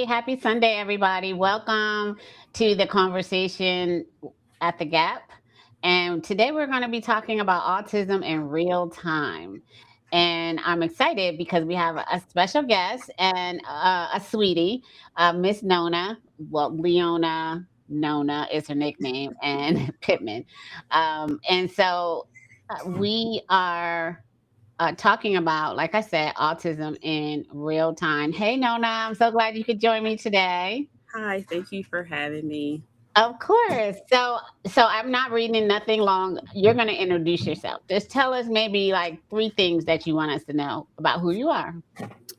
Happy Sunday, everybody. Welcome to the conversation at the Gap. And today we're going to be talking about autism in real time. And I'm excited because we have a special guest and a sweetie, Miss Nona. Well, Leona Nona is her nickname, and Pittman. And so we are talking about, like I said, autism in real time. Hey, Nona, I'm so glad you could join me today. Hi, thank you for having me. Of course. So I'm not reading nothing long. You're going to introduce yourself. Just tell us maybe like three things that you want us to know about who you are.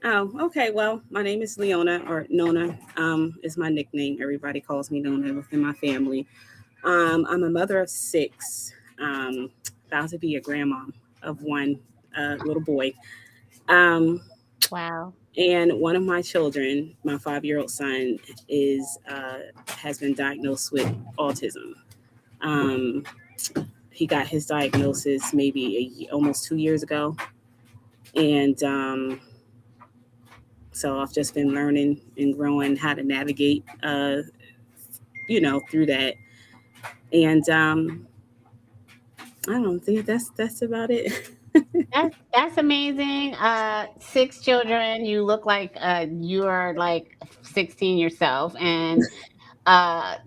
Oh, okay. Well, my name is Leona or Nona. Is my nickname. Everybody calls me Nona within my family. I'm a mother of six. About to be a grandma of one little boy. Um, Wow. and one of my children, my 5-year-old son, is has been diagnosed with autism. Um, he got his diagnosis maybe almost 2 years ago, and so I've just been learning and growing how to navigate, through that. And I don't think that's about it. That's amazing. Six children. You look like you're like 16 yourself, and uh,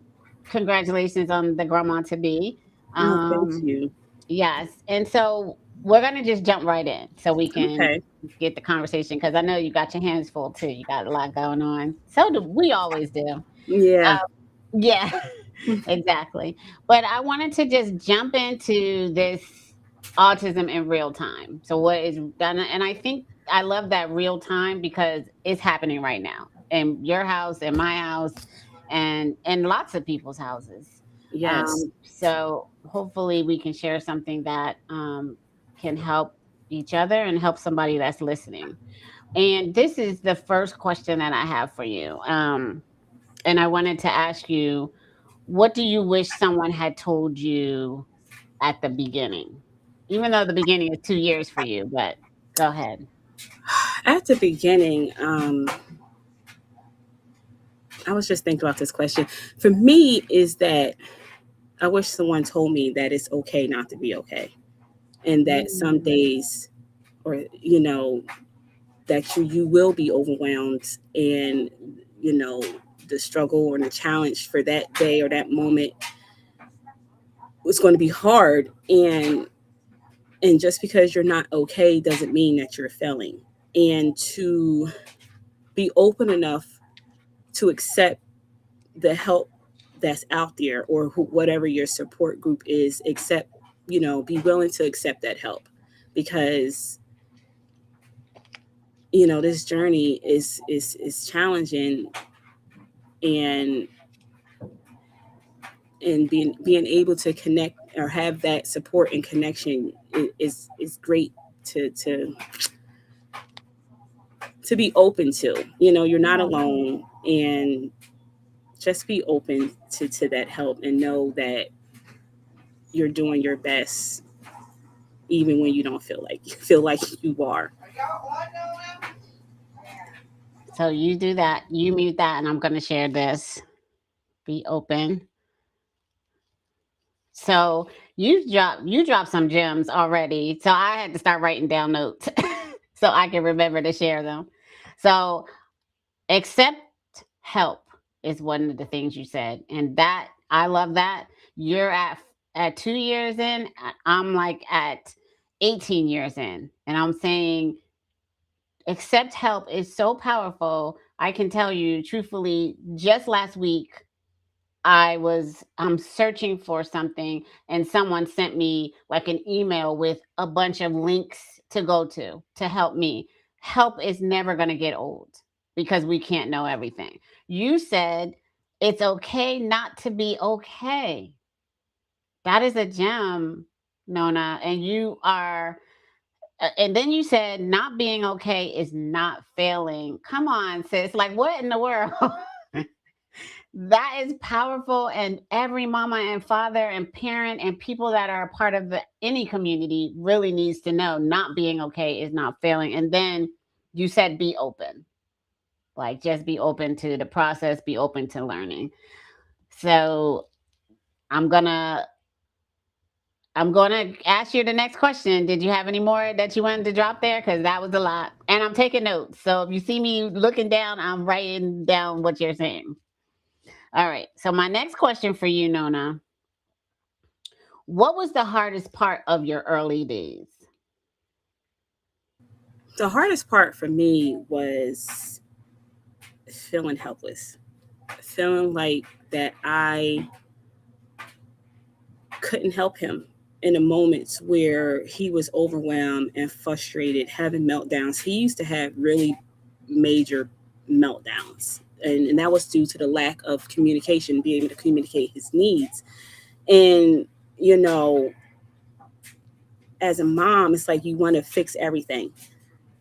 congratulations on the grandma to be. Oh, thank Um, you. Yes. And so we're going to just jump right in so we can Okay. get the conversation because I know you got your hands full too. You got a lot going on. So do we always do. Yeah. Yeah, exactly. But I wanted to just jump into this autism in real time. So what is done, and I think I love that real time because it's happening right now in your house, in my house, and in lots of people's houses. Yes. So hopefully we can share something that can help each other and help somebody that's listening. And this is the first question that I have for you. And I wanted to ask you, what do you wish someone had told you at the beginning? Even though the beginning is 2 years for you, but go ahead. At the beginning, I was just thinking about this question. For me, is that I wish someone told me that it's okay not to be okay, and that some Mm, days, or that you will be overwhelmed, and you know the struggle or the challenge for that day or that moment was going to be hard, and just because you're not okay doesn't mean that you're failing, and to be open enough to accept the help that's out there, or whatever your support group is, accept, be willing to accept that help, because this journey is challenging, and being able to connect or have that support and connection is great to be open to. You're not yeah. alone, and just be open to that help, and know that you're doing your best, even when you don't feel like you are. So you do that, you mute that, and I'm going to share this. Be open. So you dropped some gems already. So I had to start writing down notes so I can remember to share them. So accept help is one of the things you said, and that I love that. You're at 2 years in. I'm like at 18 years in, and I'm saying accept help is so powerful. I can tell you truthfully, just last week I'm searching for something and someone sent me like an email with a bunch of links to go to help me. Help is never going to get old because we can't know everything. You said it's okay not to be okay. That is a gem, Nona, and you are and then you said not being okay is not failing. Come on, sis. Like what in the world? That is powerful, and every mama and father and parent and people that are a part of any community really needs to know not being okay is not failing. And then you said be open. Like, just be open to the process, be open to learning. So I'm gonna I'm gonna ask you the next question. Did you have any more that you wanted to drop there? Because that was a lot, and I'm taking notes. So if you see me looking down, I'm writing down what you're saying. All right. So my next question for you, Nona, what was the hardest part of your early days? The hardest part for me was feeling helpless, feeling like that I couldn't help him in the moments where he was overwhelmed and frustrated, having meltdowns. He used to have really major meltdowns, and that was due to the lack of communication, being able to communicate his needs. And, you know, as a mom, it's like you want to fix everything.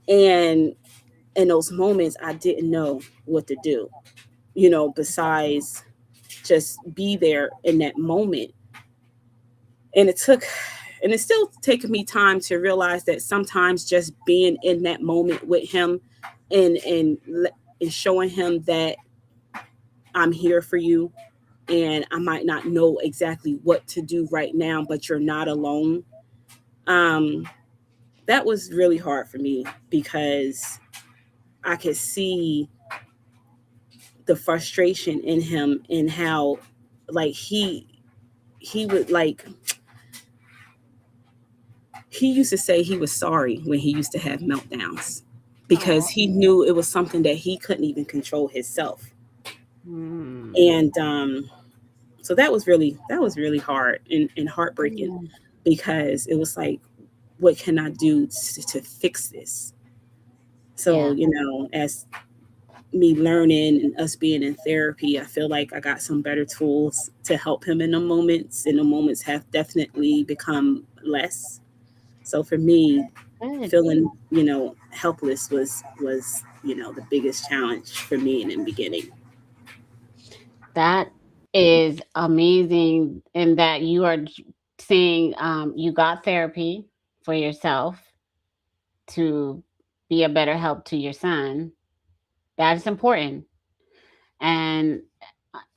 And in those moments, I didn't know what to do, besides just be there in that moment. And it's still taking me time to realize that sometimes just being in that moment with him and showing him that I'm here for you, and I might not know exactly what to do right now, but you're not alone. Um, that was really hard for me because I could see the frustration in him and how, like, he would, like, he used to say he was sorry when he used to have meltdowns because Oh. he knew it was something that he couldn't even control himself. Hmm. And so that was really hard and heartbreaking, Yeah. because it was like, what can I do to fix this? So, Yeah. as me learning and us being in therapy, I feel like I got some better tools to help him in the moments, and the moments have definitely become less. So for me, Good. feeling, helpless was, the biggest challenge for me in the beginning. That is amazing in that you are saying you got therapy for yourself to be a better help to your son. That is important. And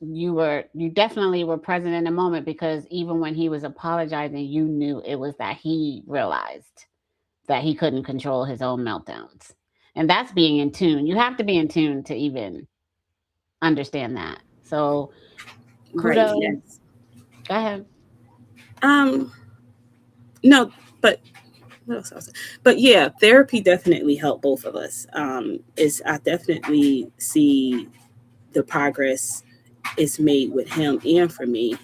you definitely were present in the moment, because even when he was apologizing, you knew it was that he realized that he couldn't control his own meltdowns. And that's being in tune. You have to be in tune to even understand that. So Right. kudos. Yes. Go ahead. Um. No, but what else? But yeah, therapy definitely helped both of us. Is I definitely see the progress it's made with him and for me.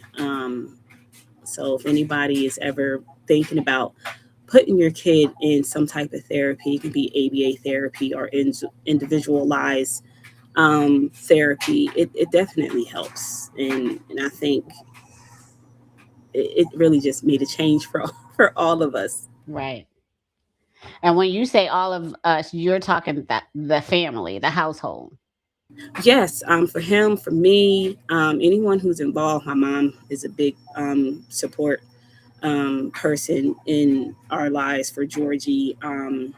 So if anybody is ever thinking about putting your kid in some type of therapy, it can be ABA therapy or individualized therapy. It definitely helps, and I think it really just made a change for for all of us. Right. And when you say all of us, you're talking that the family, the household. Yes, for him, for me, anyone who's involved. My mom is a big support person in our lives for Georgie, and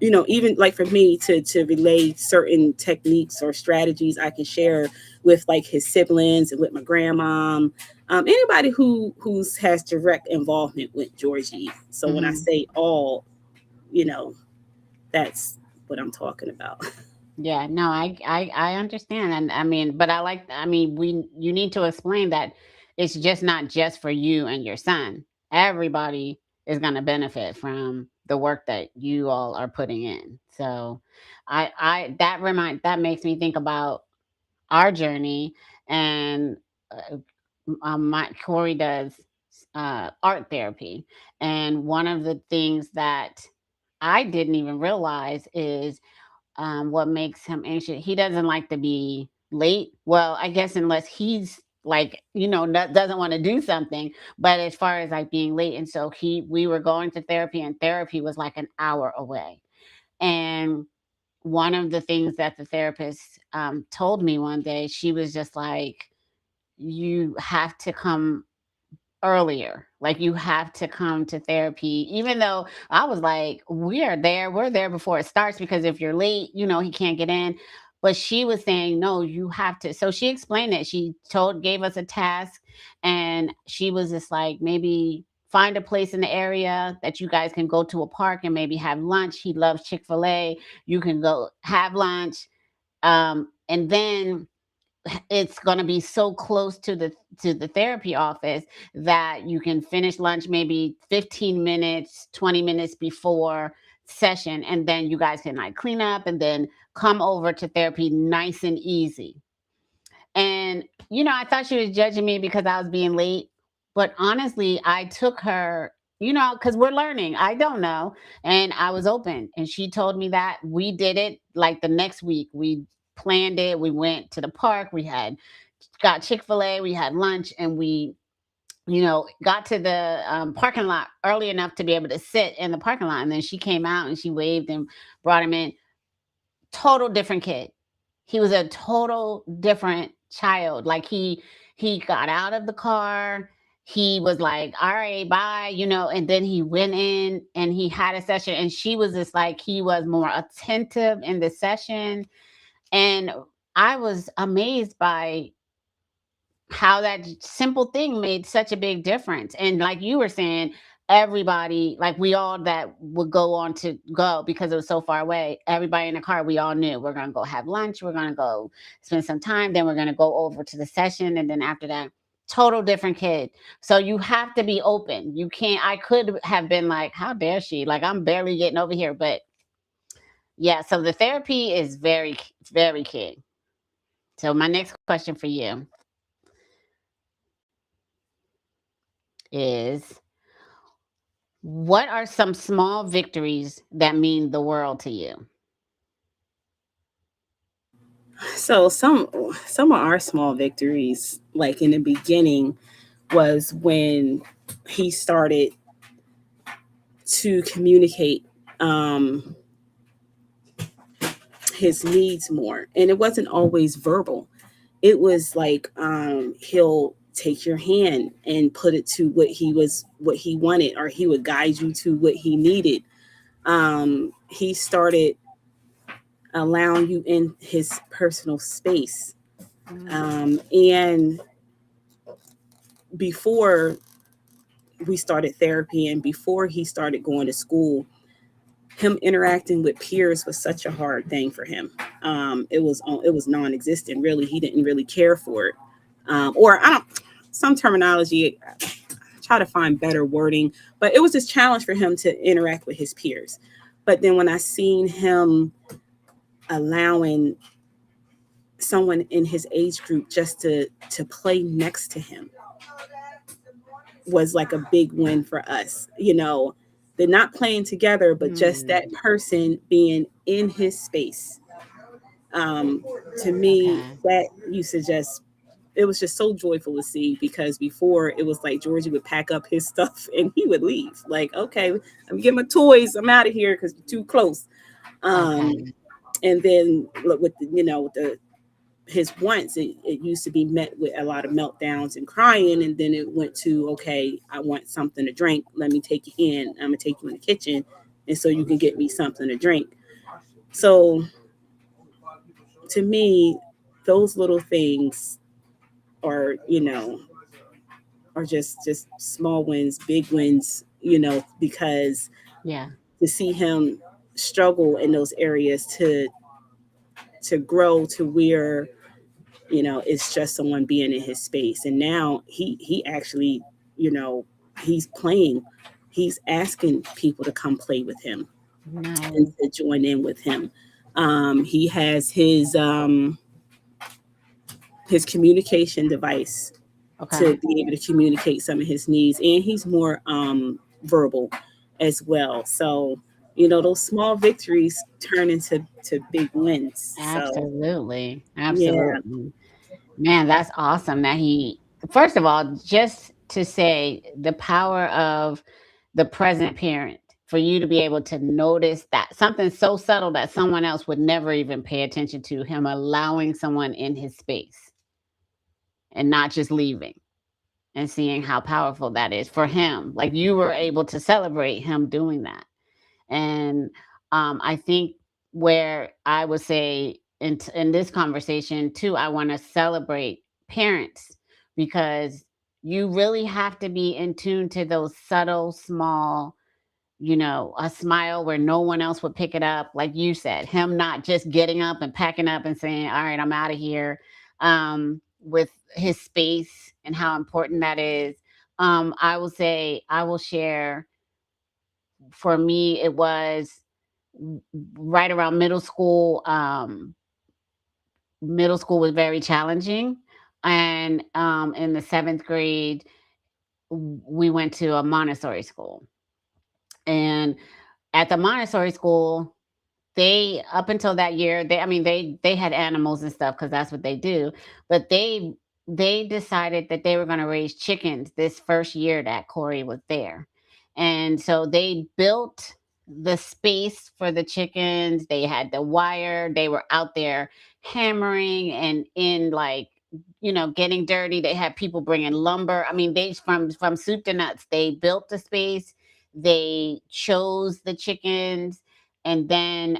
even like for me to relay certain techniques or strategies I can share with like his siblings and with my grandma, anybody who's has direct involvement with Georgie. So when I Hmm. say all, you know, that's what I'm talking about. Yeah, no, I understand, and I mean, but I mean, we you need to explain that it's just not just for you and your son. Everybody is going to benefit from the work that you all are putting in. So, that makes me think about our journey, and uh, my Corey does art therapy, and one of the things that I didn't even realize is what makes him anxious. He doesn't like to be late. Well, I guess unless he's like, doesn't want to do something. But as far as like being late, and so we were going to therapy, and therapy was like an hour away. And one of the things that the therapist told me one day, she was just like, you have to come earlier. Like you have to come to therapy, even though I was like, we're there before it starts because if you're late, he can't get in. But she was saying, no, you have to. So she explained it. She gave us a task, and she was just like, maybe find a place in the area that you guys can go to a park and maybe have lunch. He loves Chick-fil-A. You can go have lunch. And then it's going to be so close to the therapy office that you can finish lunch maybe 15 minutes 20 minutes before session, and then you guys can like clean up and then come over to therapy nice and easy. And I thought she was judging me because I was being late, but honestly I took her, because we're learning. I don't know. And I was open, and she told me that we did it like the next week. We planned it. We went to the park. We had got Chick-fil-A, we had lunch, and we, got to the parking lot early enough to be able to sit in the parking lot. And then she came out and she waved and brought him in. Total different kid. He was a total different child. Like he got out of the car. He was like, all right, bye, and then he went in and he had a session, and she was just like, he was more attentive in the session. And I was amazed by how that simple thing made such a big difference. And like you were saying, everybody, like we all that would go on to go because it was so far away, everybody in the car, we all knew we're going to go have lunch, we're going to go spend some time, then we're going to go over to the session. And then after that, total different kid. So you have to be open. You can't, I could have been like, how dare she? Like, I'm barely getting over here. But yeah, so the therapy is very, very key. So my next question for you is, what are some small victories that mean the world to you? So some of our small victories, like in the beginning, was when he started to communicate um, his needs more, and it wasn't always verbal. It was like he'll take your hand and put it to what he wanted, or he would guide you to what he needed. He started allowing you in his personal space. Mm, And before we started therapy and before he started going to school, him interacting with peers was such a hard thing for him. It was non-existent. Really, he didn't really care for it. Or I don't. Some terminology. Try to find better wording, but it was this challenge for him to interact with his peers. But then when I seen him allowing someone in his age group just to play next to him was like a big win for us. They're not playing together, but just that mm, person being in his space. Um, to me, okay. that used to just it was just so joyful to see, because before it was like Georgie would pack up his stuff and he would leave. Like, okay, let me get my toys. I'm out of here because you're too close. Um, Okay. and then with the his wants, it used to be met with a lot of meltdowns and crying, and then it went to, okay, I want something to drink, let me take you in, I'm gonna take you in the kitchen, and so you can get me something to drink. So to me, those little things are are just small wins, big wins, because Yeah. to see him struggle in those areas, to grow to where it's just someone being in his space. And now he actually, you know he's playing, he's asking people to come play with him and Nice. to join in with him. He has his communication device to Okay. be able to communicate some of his needs, and he's more verbal as well. So those small victories turn into big wins. So Absolutely. yeah. Absolutely. Man, that's awesome that first of all, just to say the power of the present parent, for you to be able to notice that something so subtle that someone else would never even pay attention to, him allowing someone in his space and not just leaving. and seeing how powerful that is for him. Like you were able to celebrate him doing that. And I think where I would say in this conversation too, I want to celebrate parents because you really have to be in tune to those subtle, small, a smile where no one else would pick it up. Like you said, him not just getting up and packing up and saying, all right, I'm out of here, with his space and how important that is. I will say, I will share, for me, it was right around middle school. Middle school was very challenging. And in the seventh grade, we went to a Montessori school. And at the Montessori school, they, up until that year, they had animals and stuff because that's what they do. But they decided that they were going to raise chickens this first year that Corey was there. And so they built the space for the chickens. They had the wire. They were out there hammering and in, like, getting dirty. They had people bringing lumber. I mean, they, from soup to nuts, they built the space. They chose the chickens, and then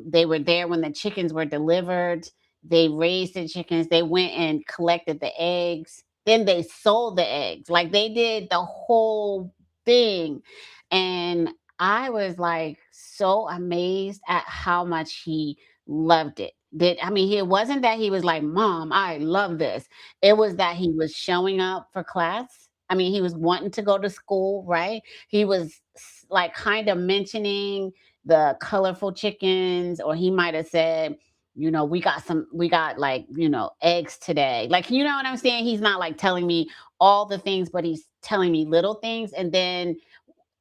they were there when the chickens were delivered. They raised the chickens. They went and collected the eggs. Then they sold the eggs. Like they did the whole thing. And I was like so amazed at how much he loved it. It wasn't that he was like, Mom, I love this. It was that he was showing up for class. He was wanting to go to school, right? He was like kind of mentioning the colorful chickens, or he might have said, we got like, eggs today. Like, you know what I'm saying? He's not like telling me all the things, but he's telling me little things. And then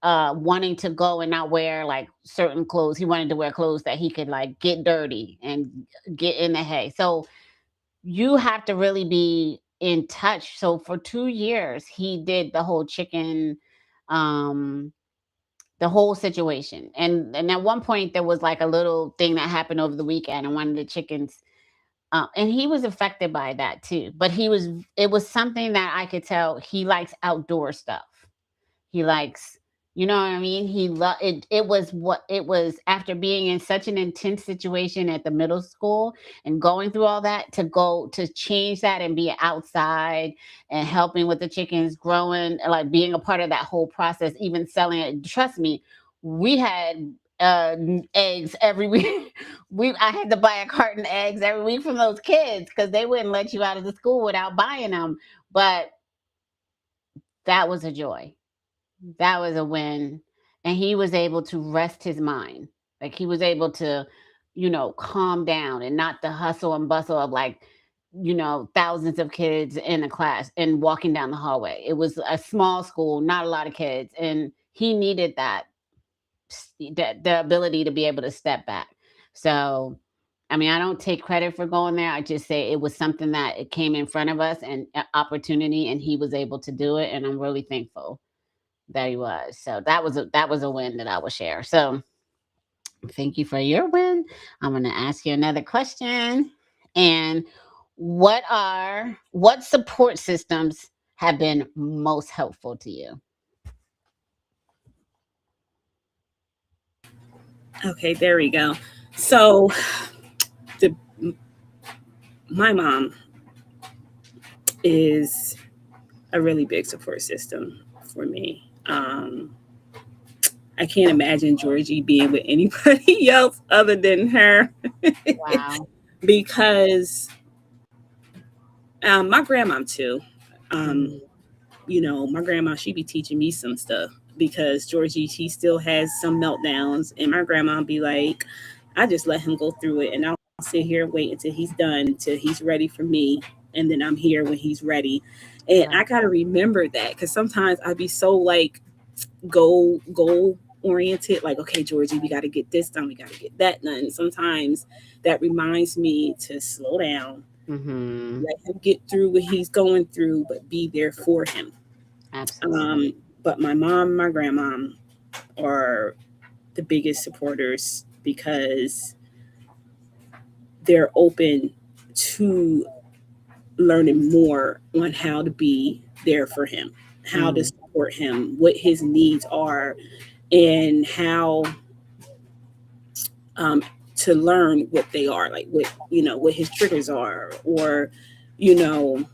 wanting to go and not wear like certain clothes. He wanted to wear clothes that he could like get dirty and get in the hay. So you have to really be in touch. So for 2 years, he did the whole chicken, um, the whole situation. And at one point there was like a little thing that happened over the weekend, and one of the chickens, and he was affected by that too. But it was something that I could tell he likes outdoor stuff. He likes, you know what I mean? It. It was after being in such an intense situation at the middle school and going through all that, to go to change that and be outside and helping with the chickens growing, like being a part of that whole process, even selling it. Trust me, we had eggs every week. I had to buy a carton of eggs every week from those kids because they wouldn't let you out of the school without buying them. But that was a joy. That was a win. And he was able to rest his mind. Like he was able to, calm down and not the hustle and bustle of like, thousands of kids in a class and walking down the hallway. It was a small school, not a lot of kids. And he needed the ability to be able to step back. So, I don't take credit for going there. I just say it was something that it came in front of us and opportunity, and he was able to do it. And I'm really thankful that he was. So that was a win that I will share. So thank you for your win. I'm going to ask you another question. And what support systems have been most helpful to you? Okay, there we go. So the my mom is a really big support system for me. I can't imagine Georgie being with anybody else other than her Wow. because my grandma too. Um, Mhm. my grandma, she be teaching me some stuff because Georgie, she still has some meltdowns, and my grandma be like, I just let him go through it, and I'll sit here and wait until he's done, until he's ready for me, and then I'm here when he's ready. And I Right. gotta remember that because sometimes I be so like goal oriented, like, okay, Georgie, we got to get this done, we got to get that done. Sometimes that reminds me to slow down, Mhm. let him get through what he's going through, but be there for him. Absolutely. But my mom and my grandma are the biggest supporters because they're open to learning more on how to be there for him, how to Mm, support him, what his needs are, and how um, to learn what they are, like what what his triggers are, or you know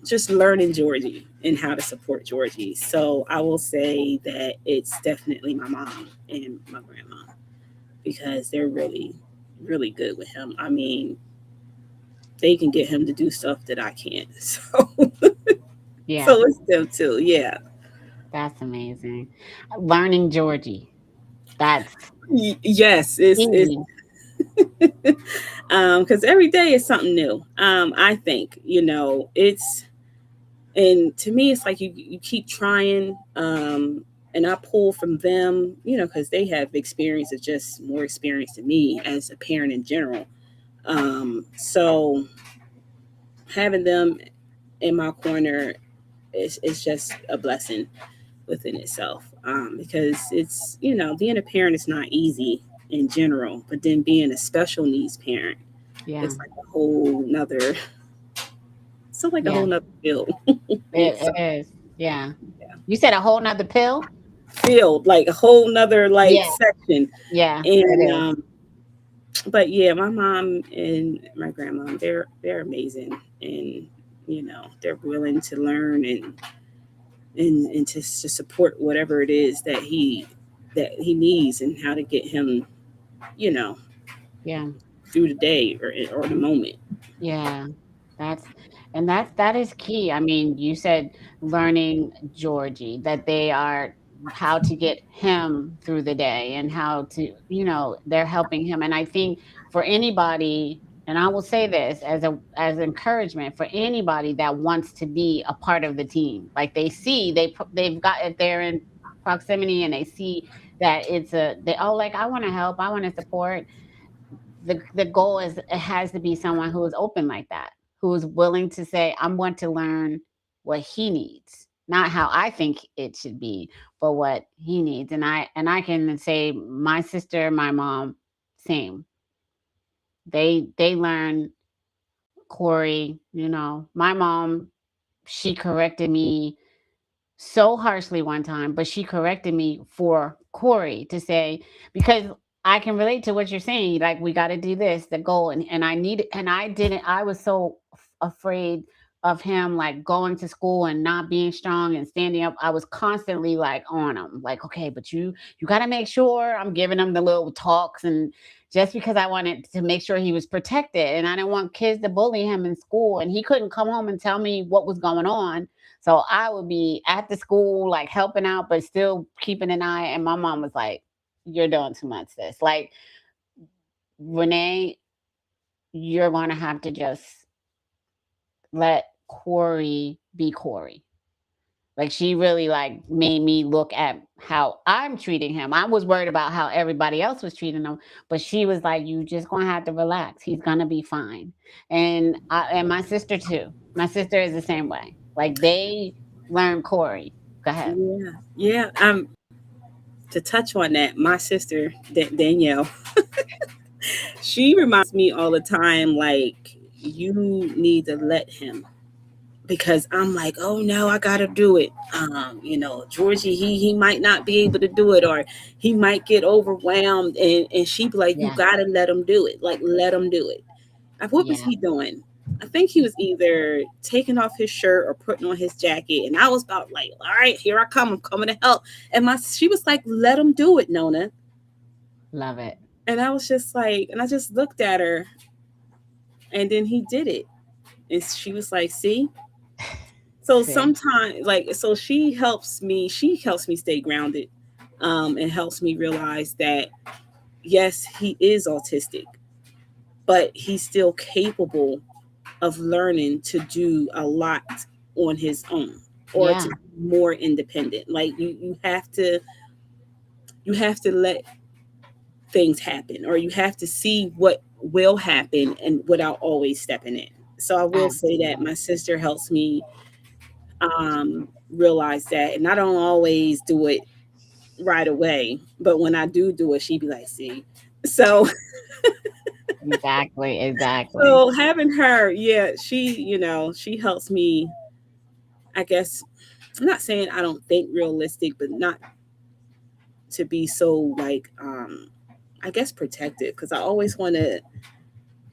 just learning Georgie and how to support Georgie. So I will say that it's definitely my mom and my grandma because they're really, really good with him. I mean, they can get him to do stuff that I can't. yeah, So it's them too. Yeah. that's amazing. Learning Georgie. That's Yes, it's key. because every day is something new. I think it's and to me it's like you keep trying and I pull from them because they have experience of just more experience than me as a parent in general. So having them in my corner is just a blessing within itself because it's being a parent is not easy in general, but then being a special needs parent, Yeah, it's like a whole nother so like a yeah, whole nother field. So it is. Yeah. You said a whole nother pill? field, like a whole nother like Yeah, section. yeah, And it is. but yeah, my mom and my grandma, they're amazing, and they're willing to learn and to support whatever it is that he needs and how to get him, you know, Yeah. through the day or the moment. Yeah, that's that is key. I mean, you said learning Georgie, that they are how to get him through the day and how to, they're helping him. And I think for anybody, and I will say this as encouragement for anybody that wants to be a part of the team, like they see they've got if they're in proximity and they see that they like I want to help, I want to support. The goal is it has to be someone who is open like that, who is willing to say, I'm going to learn what he needs, not how I think it should be, but what he needs. And I can say my sister, my mom, same. They learn Corey, my mom, she corrected me so harshly one time, but she corrected me for Corey to say, because I can relate to what you're saying. Like, we got to do this, the goal. And I need it. And I didn't, I was so afraid of him, like going to school and not being strong and standing up. I was constantly like on him, like, okay, but you got to make sure. I'm giving him the little talks. And just because I wanted to make sure he was protected and I didn't want kids to bully him in school, and he couldn't come home and tell me what was going on, so I would be at the school, like helping out, but still keeping an eye. And my mom was like, "You're doing too much, sis. Like, Renee, you're going to have to just let Corey be Corey." Like, she really like made me look at how I'm treating him. I was worried about how everybody else was treating him, but she was like, "You just gonna have to relax. He's gonna be fine." And my sister too. My sister is the same way. Like, they learn Corey. Go ahead. Yeah, yeah. To touch on that, my sister Danielle, she reminds me all the time, like you need to let him because I'm like, oh no, I gotta do it. Georgie, he might not be able to do it, or he might get overwhelmed, and she be like, you Yeah. gotta let him do it. Like, let him do it. What was Yeah. he doing? I think he was either taking off his shirt or putting on his jacket, and I was about like, all right, here I come. I'm coming to help. And she was like, let him do it, Nona. Love it. And I was just like, and I just looked at her, and then he did it, and she was like, see. So See. sometimes, like, so she helps me. She helps me stay grounded, and helps me realize that yes, he is autistic, but he's still capable of learning to do a lot on his own or to Yeah. be more independent. Like you have to let things happen, or you have to see what will happen and without always stepping in. So I will say that my Absolutely. sister helps me realize that, and I don't always do it right away, but when I do it, she'd be like, see. So Exactly. Exactly. so having her, yeah, she helps me I guess I'm not saying I don't think realistic, but not to be so like I guess protective, because I always want to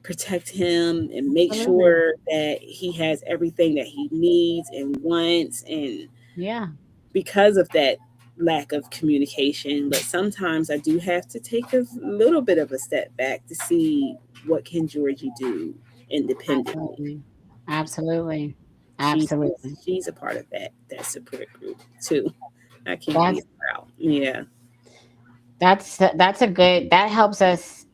protect him and make Absolutely. sure that he has everything that he needs and wants, and Yeah, because of that lack of communication. But sometimes I do have to take a little bit of a step back to see what can Georgie do independently. absolutely. Absolutely. she's Absolutely. she's a part of that support group too. I keep That's leaving her out. Yeah. that's a good that helps us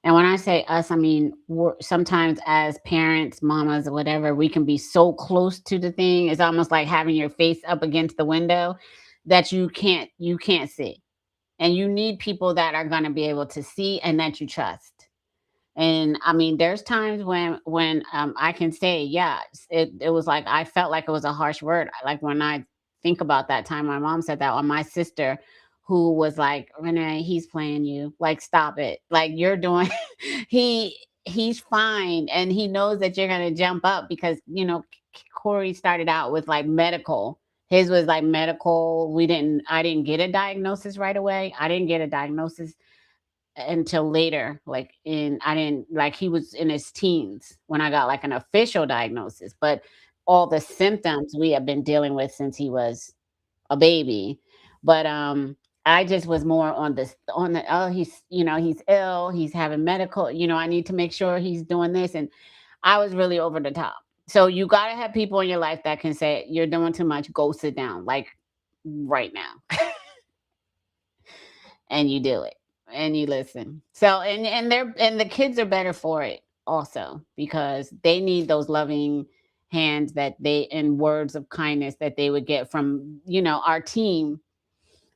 and when I say us, I mean sometimes as parents, mamas, or whatever, we can be so close to the thing. It's almost like having your face up against the window that you can't see. And you need people that are going to be able to see and that you trust. And I mean, there's times when I can say, yeah, it was like I felt like it was a harsh word. Like when I think about that time my mom said that, or my sister who was like, Renee, he's playing you. Like, stop it. Like you're doing he he's fine and he knows that you're gonna jump up because Corey started out with like medical. His was like medical. I didn't get a diagnosis right away. I didn't get a diagnosis until later, like in I didn't like he was in his teens when I got like an official diagnosis, but all the symptoms we have been dealing with since he was a baby. But I just was more on the oh he's ill, he's having medical, I need to make sure he's doing this, and I was really over the top. So you got to have people in your life that can say you're doing too much, go sit down like right now. And you do it and you listen. So and the kids are better for it also because they need those loving hands that they and words of kindness that they would get from our team,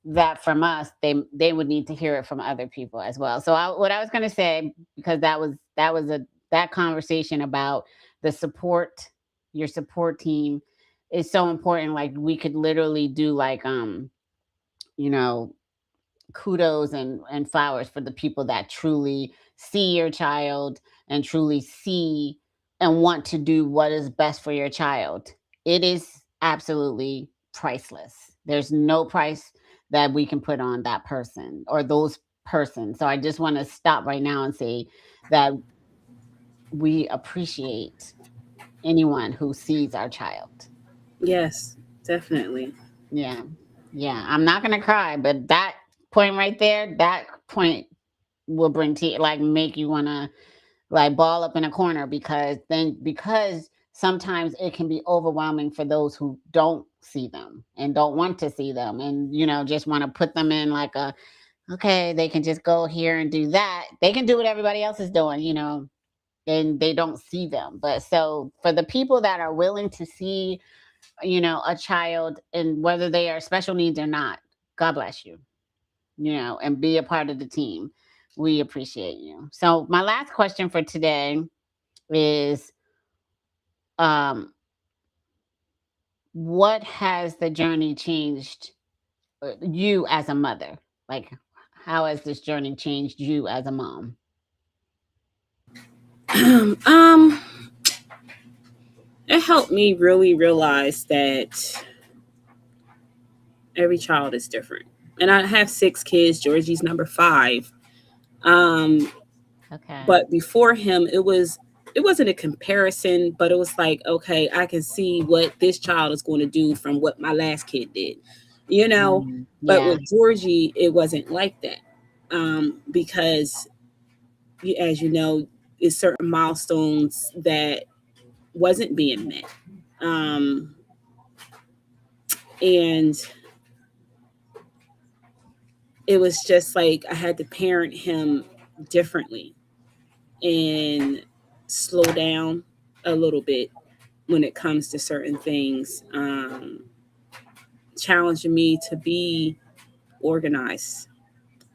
that from us they would need to hear it from other people as well. So what I was going to say, because that was a that conversation about the support, your support team is so important. Like we could literally do like you know kudos and flowers for the people that truly see your child and truly see and want to do what is best for your child. It is absolutely priceless. There's no price that we can put on that person or those persons. So I just want to stop right now and say that we appreciate anyone who sees our child. Yes, definitely. Yeah. Yeah. I'm not going to cry, but that point right there, that point will bring like make you want to like ball up in a corner because sometimes it can be overwhelming for those who don't see them and don't want to see them and just want to put them in like a okay, they can just go here and do that, they can do what everybody else is doing, and they don't see them. But so for the people that are willing to see a child, and whether they are special needs or not, God bless you, and be a part of the team. We appreciate you. So, my last question for today is um, what has the journey changed you as a mother? Like, how has this journey changed you as a mom? um, it helped me really realize that every child is different. And I have 6 kids. Georgie's number 5. Um, Okay. but before him, it wasn't a comparison, but it was like, okay, I can see what this child is going to do from what my last kid did, you know. But Yeah. with Georgie, it wasn't like that, because as you know, it's certain milestones that wasn't being met, um, and it was just like I had to parent him differently and slow down a little bit when it comes to certain things, challenging me to be organized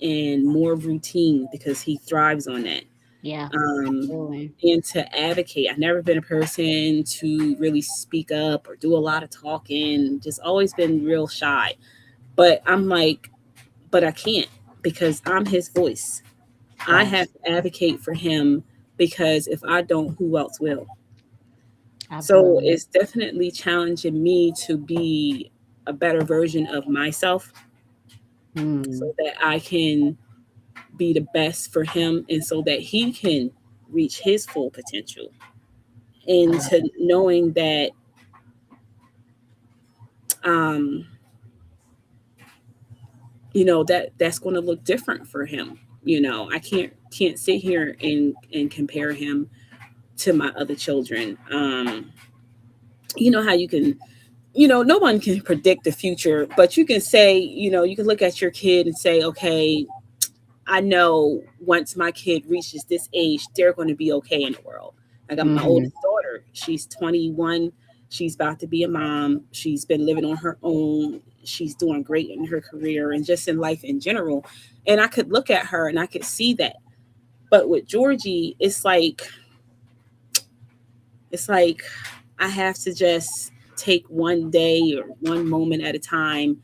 and more routine because he thrives on that. Yeah. Um, Absolutely. and to advocate. I've never been a person to really speak up or do a lot of talking, just always been real shy. But I'm like, but I can't because I'm his voice. I Right. have to advocate for him because if I don't, who else will? So Absolutely. it's definitely challenging me to be a better version of myself so Mm, that I can be the best for him and so that he can reach his full potential. I And love to it. knowing that um that's going to look different for him. I can't sit here and compare him to my other children. You know how you can, no one can predict the future, but you can say, you can look at your kid and say, okay, I know once my kid reaches this age, they're going to be okay in the world. I got my Hmm. oldest daughter. She's 21. She's about to be a mom. She's been living on her own. She's doing great in her career and just in life in general. And I could look at her and I could see that. But with Georgie, it's like I have to just take one day or one moment at a time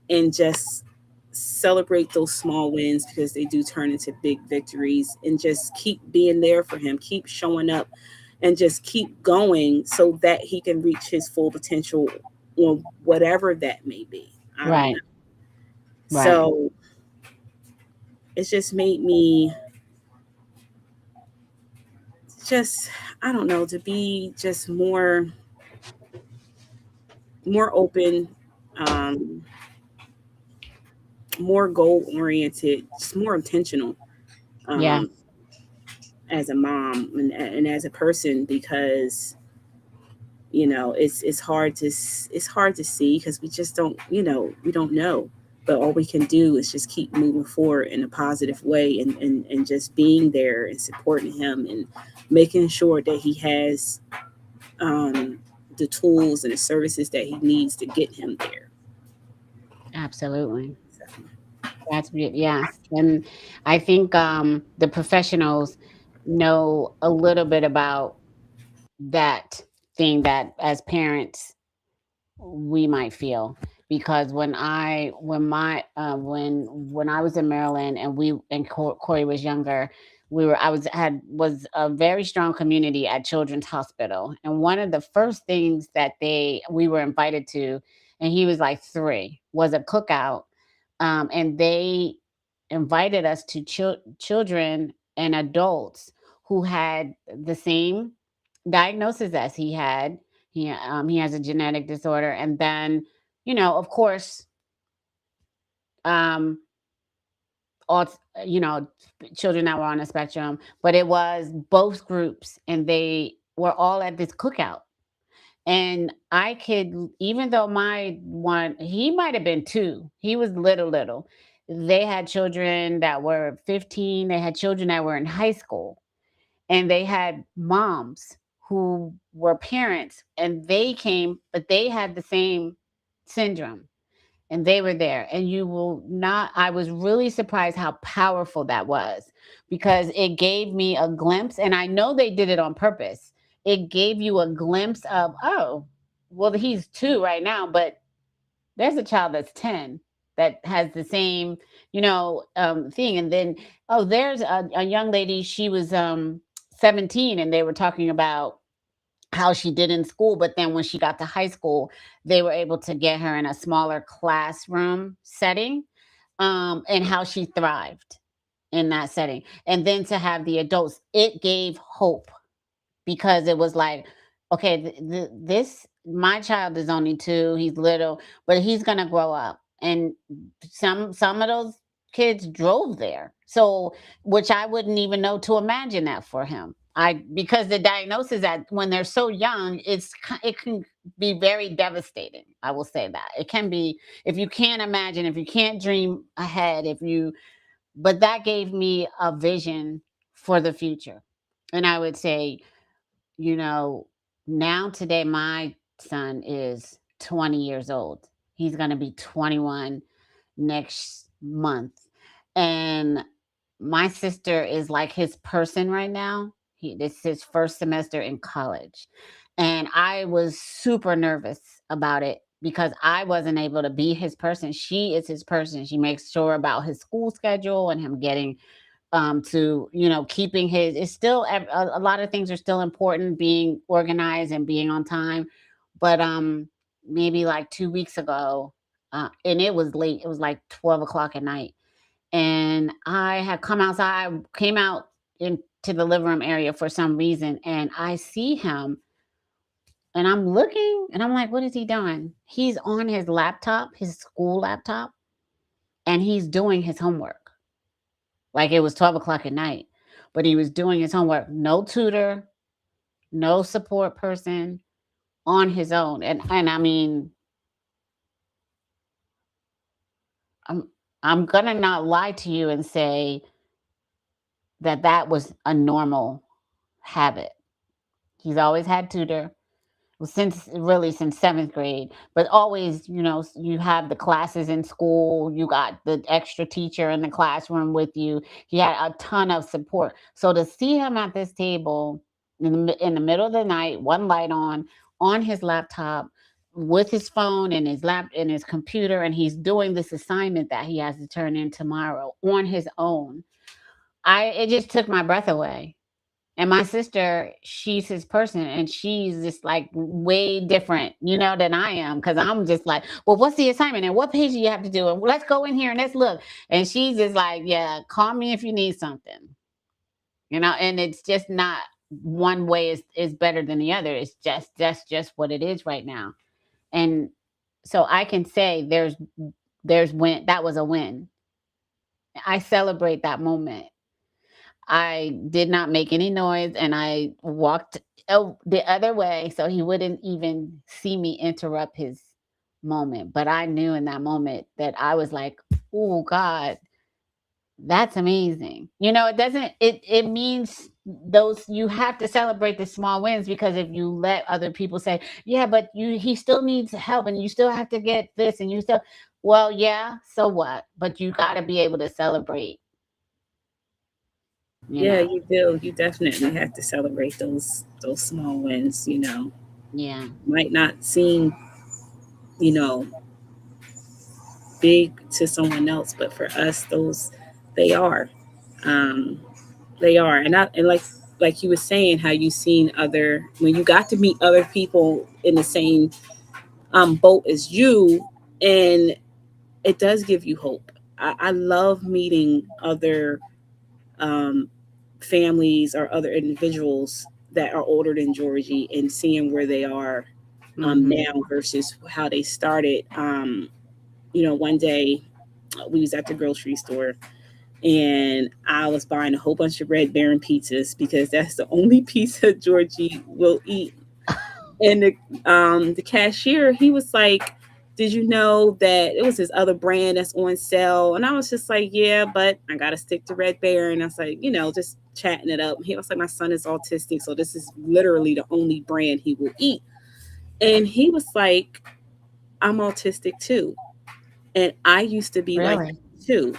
and just celebrate those small wins because they do turn into big victories, and just keep being there for him, keep showing up, and just keep going so that he can reach his full potential on whatever that may be. I don't know. Right. Right. So it's just made me just, I don't know, to be just more open, um, more goal oriented, just more intentional, um, Yes. as a mom and as a person, because it's hard to see because we just don't, we don't know. But all we can do is just keep moving forward in a positive way, and just being there and supporting him and making sure that he has um, the tools and the services that he needs to get him there. Absolutely. So, Yes. And I think the professionals know a little bit about that thing that as parents we might feel, because when I was in Maryland and Corey was younger, I was a very strong community at Children's Hospital, and one of the first things that they we were invited to, and he was like 3, was a cookout, and they invited us to children and adults who had the same diagnosis as he had. He has a genetic disorder, and then, of course, um, all children that were on the spectrum. But it was both groups, and they were all at this cookout. And I could, even though my one, he might have been 2, he was little. They had children that were 15. They had children that were in high school, and they had moms who were parents, and they came, but they had the same syndrome, and they were there. And you will not, I was really surprised how powerful that was, because it gave me a glimpse, and I know they did it on purpose. It gave you a glimpse of, oh, well, he's 2 right now, but there's a child that's 10 that has the same, thing. And then, oh, there's a young lady, she was 17, and they were talking about how she did in school, but then when she got to high school, they were able to get her in a smaller classroom setting, and how she thrived in that setting. And then to have the adults, it gave hope, because it was like, okay, this my child is only 2, he's little, but he's gonna grow up, and some of those kids drove there. So, which I wouldn't even know to imagine that for him. I Because the diagnosis that when they're so young, it can be very devastating. I will say that it can be, if you can't imagine, if you can't dream ahead, if you but that gave me a vision for the future. And I would say, you know, now today, my son is 20 years old. He's going to be 21 next month. And my sister is like his person right now. This is his first semester in college. And I was super nervous about it because I wasn't able to be his person. She is his person. She makes sure about his school schedule and him getting to keeping his, it's still a lot of things are still important, being organized and being on time. But maybe like 2 weeks ago, and it was late, it was like 12 o'clock at night, and I had come outside, I came out into the living room area for some reason, and I see him, and I'm looking, and I'm like, what is he doing? He's on his laptop, his school laptop, and he's doing his homework. Like, it was 12 o'clock at night, but he was doing his homework. No tutor, no support person, on his own. And I mean, I'm I'm gonna not lie to you and say that that was a normal habit. He's always had tutor, since really since seventh grade, but always, you have the classes in school, you got the extra teacher in the classroom with you. He had a ton of support. So to see him at this table in the middle of the night, one light on his laptop, with his phone and his computer, and he's doing this assignment that he has to turn in tomorrow on his own, I it just took my breath away. And my sister, she's his person, and she's just like way different, than I am. Cause I'm just like, well, what's the assignment and what page do you have to do? And let's go in here and let's look. And she's just like, yeah, call me if you need something. And it's just not one way is better than the other. It's just that's just what it is right now. And so I can say there's win, that was a win. I celebrate that moment. I did not make any noise, and I walked the other way so he wouldn't even see me interrupt his moment. But I knew in that moment that I was like, oh God, that's amazing. It doesn't, it means those, you have to celebrate the small wins, because if you let other people say, yeah, but he still needs help and you still have to get this and you still, well, yeah, so what? But you got to be able to celebrate, you Yeah, know. you do. You definitely have to celebrate those small wins. Yeah. Might not seem you know big to someone else, but for us, those they are. Um, they are, and like you were saying, how you seen other when you got to meet other people in the same boat as you, and it does give you hope. I love meeting other um, families or other individuals that are older than Georgie and seeing where they are Mhm. now versus how they started. One day we was at the grocery store and I was buying a whole bunch of Red Baron pizzas because that's the only pizza Georgie will eat. And the cashier, he was like, "Did you know that it was this other brand that's on sale?" And I was just like, "Yeah, but I gotta stick to Red Baron." I was like, just chatting it up. He was like, "My son is autistic, so this is literally the only brand he will eat." And he was like, "I'm autistic too, and I used to be like Really? that too."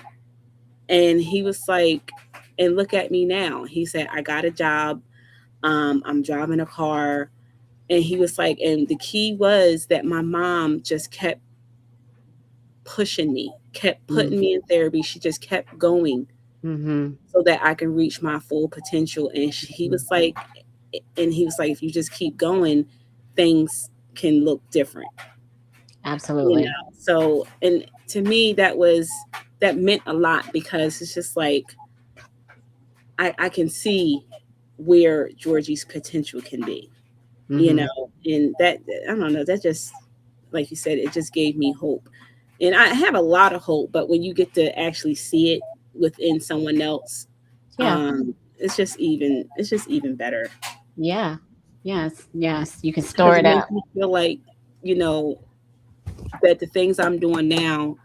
And he was like, "And look at me now." He said, "I got a job. I'm driving a car." And he was like, and the key was that my mom just kept pushing me, kept Mm. putting me in therapy. She just kept going Mhm. so that I can reach my full potential. And he Mhm. was like, if you just keep going, things can look different, Absolutely. So, and to me, that meant a lot because it's just like, I can see where Georgie's potential can be, Mhm. and that, I don't know, that just, like you said, it just gave me hope. And I have a lot of hope, but when you get to actually see it within someone else, Yeah. it's just even better Yeah. Yes. Yes. You can store because it it makes up. me feel like, you know, that the things I'm doing now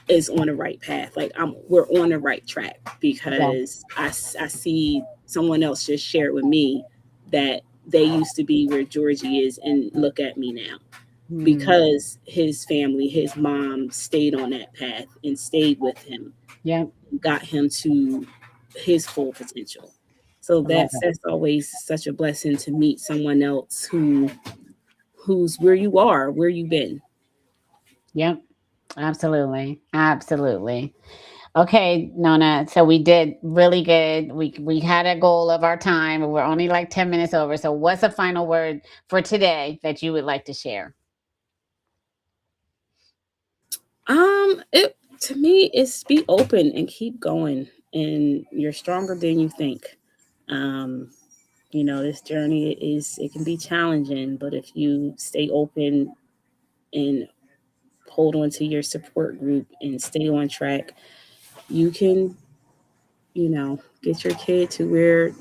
is on the right path. Like we're on the right track Yeah. because I see someone else just shared with me that they used to be where Georgie is, and look at me now Mm. because his family, his mom stayed on that path and stayed with him, Yeah. got him to his full potential. So I love it. that's always such a blessing to meet someone else who's where you are, where you've been. Yep. Absolutely. Absolutely. Okay, Nona. So we did really good. We had a goal of our time. We're only like 10 minutes over. So what's a final word for today that you would like to share? It to me is be open and keep going, and you're stronger than you think. Um, this journey it can be challenging, but if you stay open and hold on to your support group and stay on track, you can, get your kid to where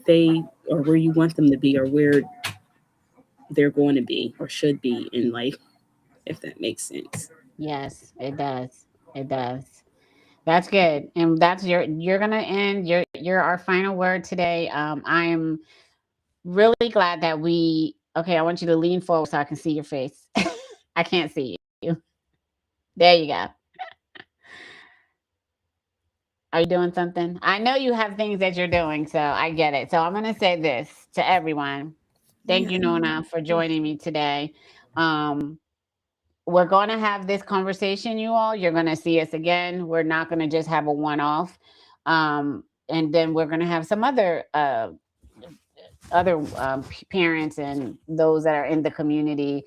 they or where you want them to be or where they're going to be or should be in life, if that makes sense. Yes, it does. It does. That's good. And that's you're gonna end you're our final word today. I'm really glad that we okay, I want you to lean forward so I can see your face. I can't see you. There you go. Are you doing something? I know you have things that you're doing, so I get it. So I'm gonna say this to everyone. Thank Yeah. you, Nona, for joining me today. Um, we're going to have this conversation, you all. You're going to see us again. We're not going to just have a one off. And then we're going to have some other parents and those that are in the community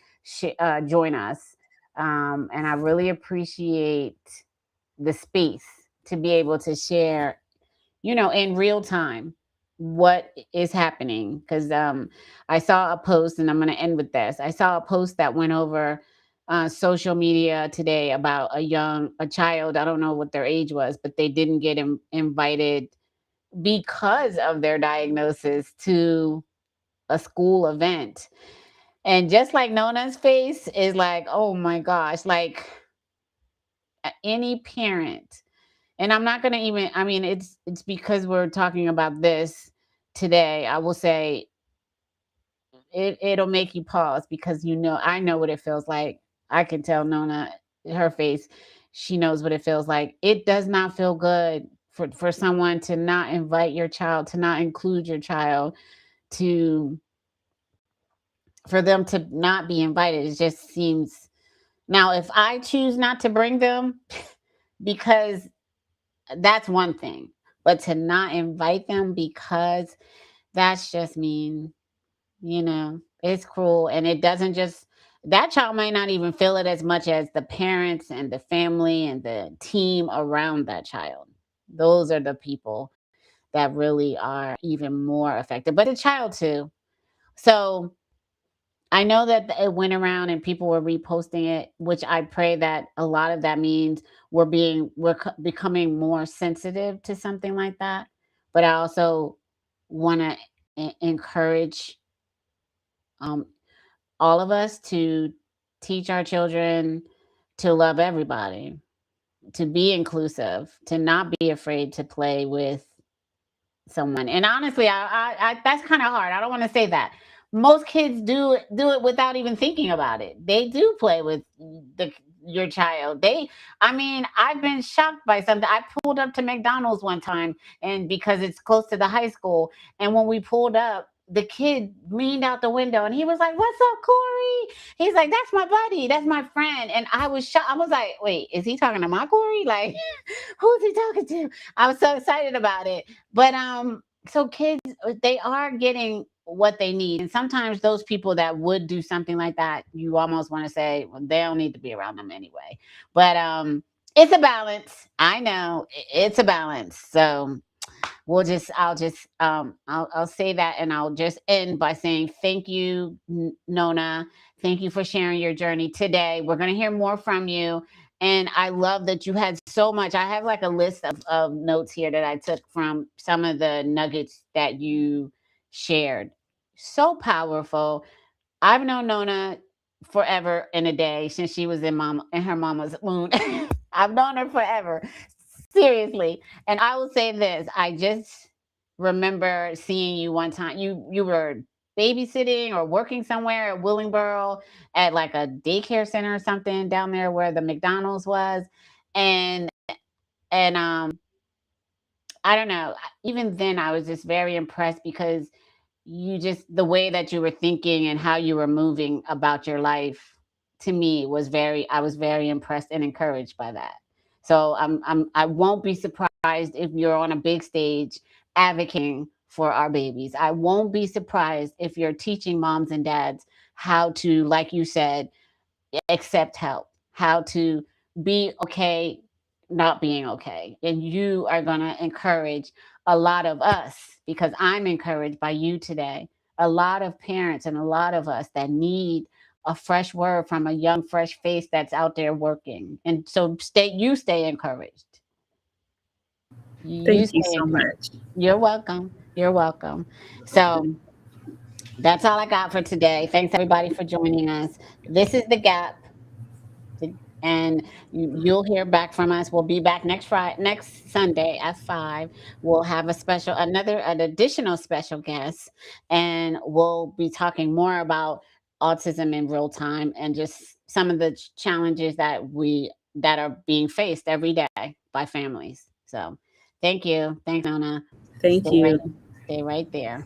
join us. And I really appreciate the space to be able to share, in real time what is happening. Because I saw a post, and I'm going to end with this. I saw a post that went over social media today about a child. I don't know what their age was, but they didn't get invited because of their diagnosis to a school event. And just like Nona's face is like, oh my gosh, like any parent. And I'm not going to even, I mean, it's because we're talking about this today. I will say it'll make you pause because I know what it feels like. I can tell Nona, her face, she knows what it feels like. It does not feel good for someone to not invite your child, to not include your child, to for them to not be invited. It just seems, now if I choose not to bring them because that's one thing, but to not invite them because that's just mean, it's cruel. And it doesn't just, that child might not even feel it as much as the parents and the family and the team around that child. Those are the people that really are even more affected, but the child too. So I know that it went around and people were reposting it, which I pray that a lot of that means becoming more sensitive to something like that. But I also want to encourage um, all of us to teach our children to love everybody, to be inclusive, to not be afraid to play with someone. And honestly, I that's kind of hard. I don't want to say that. Most kids do it without even thinking about it. They do play with the your child. I mean, I've been shocked by something. I pulled up to McDonald's one time, and because it's close to the high school, and when we pulled up, the kid leaned out the window and he was like, "What's up, Corey?" He's like, "That's my buddy. That's my friend." And I was shocked. I was like, "Wait, is he talking to my Corey? Like, who's he talking to?" I was so excited about it. But so kids, they are getting what they need. And sometimes those people that would do something like that, you almost want to say, well, they don't need to be around them anyway. But it's a balance. I know it's a balance. So I'll say that, and I'll just end by saying thank you, Nona. Thank you for sharing your journey today. We're going to hear more from you. And I love that you had so much. I have like a list of notes here that I took from some of the nuggets that you shared. So powerful. I've known Nona forever and a day since she was in her mama's womb. I've known her forever. Seriously. And I will say this, I just remember seeing you one time. You were babysitting or working somewhere at Willingboro at like a daycare center or something down there where the McDonald's was. And and I don't know. Even then I was just very impressed because you just the way that you were thinking and how you were moving about your life to me was very I was very impressed and encouraged by that. So I won't be surprised if you're on a big stage advocating for our babies. I won't be surprised if you're teaching moms and dads how to, like you said, accept help, how to be okay not being okay. And you are going to encourage a lot of us, because I'm encouraged by you today. A lot of parents and a lot of us that need a fresh word from a young, fresh face that's out there working. And so stay encouraged. You Thank you stay so encouraged. much. You're welcome. You're welcome. So that's all I got for today. Thanks everybody for joining us. This is The Gap. And you'll hear back from us. We'll be back next Sunday at 5. We'll have an additional special guest, and we'll be talking more about autism in real time and just some of the challenges that are being faced every day by families. So, thank you. Thanks, Nona. Thank Stay right, you. stay right there.